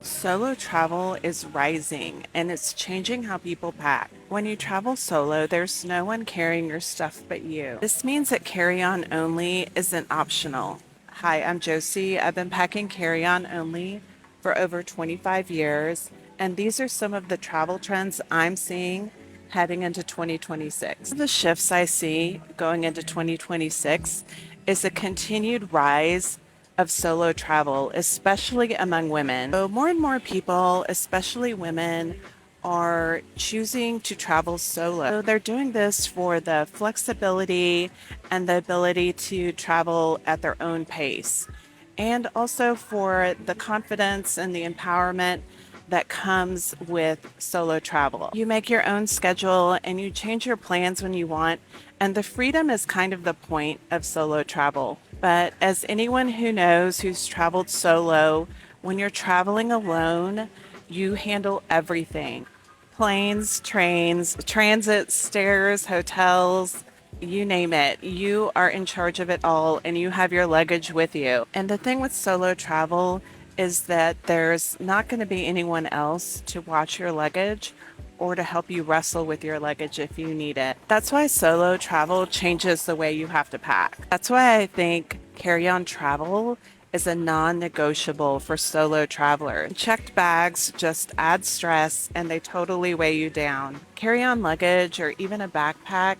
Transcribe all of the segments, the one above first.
Solo travel is rising and it's changing how people pack. When you travel solo, there's no one carrying your stuff but you. This means that carry-on only isn't optional. Hi, I'm Josie. I've been packing carry-on only for over 25 years, and these are some of the travel trends I'm seeing heading into 2026. The shifts I see going into 2026 is a continued rise of solo travel, especially among women. So more and more people, especially women, are choosing to travel solo. So they're doing this for the flexibility and the ability to travel at their own pace, and also for the confidence and the empowerment that comes with solo travel. You make your own schedule and you change your plans when you want, and the freedom is kind of the point of solo travel. But as anyone who knows who's traveled solo, when you're traveling alone, you handle everything: planes, trains, transit, stairs, hotels, you name it. You are in charge of it all and you have your luggage with you. And the thing with solo travel is that there's not going to be anyone else to watch your luggage or to help you wrestle with your luggage if you need it. That's why solo travel changes the way you have to pack. That's why I think carry on travel is a non negotiable for solo travelers. Checked bags just add stress and they totally weigh you down. Carry on luggage or even a backpack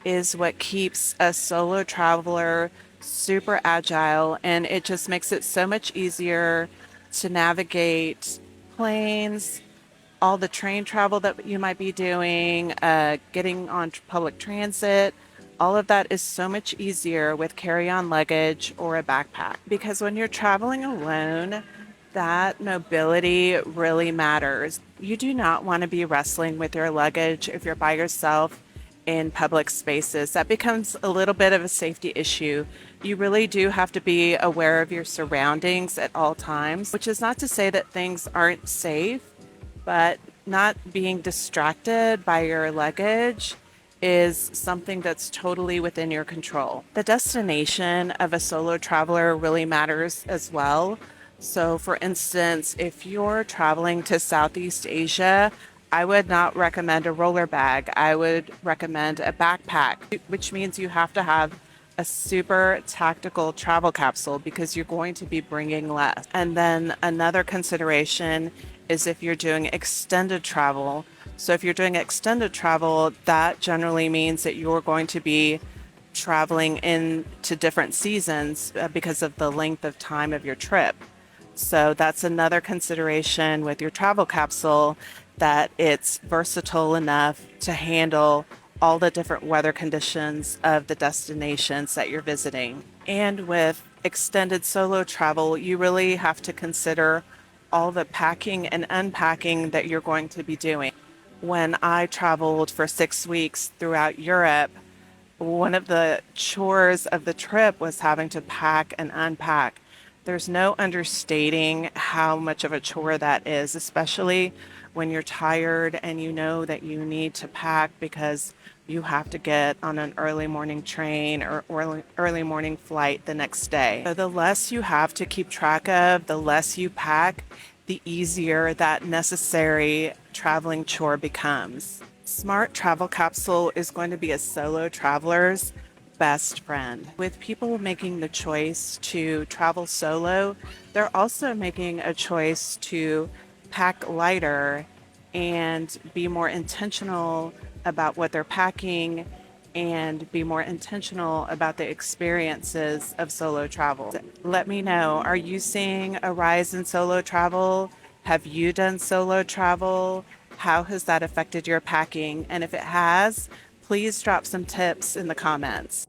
is what keeps a solo traveler super agile, and it just makes it so much easier to navigate planes, all the train travel that you might be doing, getting on public transit. All of that is so much easier with carry on luggage or a backpack. Because when you're traveling alone, that mobility really matters. You do not want to be wrestling with your luggage if you're by yourself in public spaces. That becomes a little bit of a safety issue. You really do have to be aware of your surroundings at all times, which is not to say that things aren't safe, but not being distracted by your luggage is something that's totally within your control. The destination of a solo traveler really matters as well. So, for instance, if you're traveling to Southeast Asia, I would not recommend a roller bag. I would recommend a backpack, which means you have to have a super tactical travel capsule because you're going to be bringing less. And then another consideration is if you're doing extended travel. So if you're doing extended travel, that generally means that you're going to be traveling into different seasons because of the length of time of your trip. So that's another consideration with your travel capsule, that it's versatile enough to handle all the different weather conditions of the destinations that you're visiting. And with extended solo travel, you really have to consider all the packing and unpacking that you're going to be doing. When I traveled for 6 weeks throughout Europe, one of the chores of the trip was having to pack and unpack. There's no understating how much of a chore that is, especially when you're tired and you know that you need to pack because you have to get on an early morning train or early morning flight the next day. So the less you have to keep track of, the less you pack, the easier that necessary traveling chore becomes. Smart Travel Capsule is going to be a solo traveler's best friend. With people making the choice to travel solo, they're also making a choice to pack lighter and be more intentional about what they're packing and be more intentional about the experiences of solo travel. Let me know, are you seeing a rise in solo travel? Have you done solo travel? How has that affected your packing? And if it has, please drop some tips in the comments.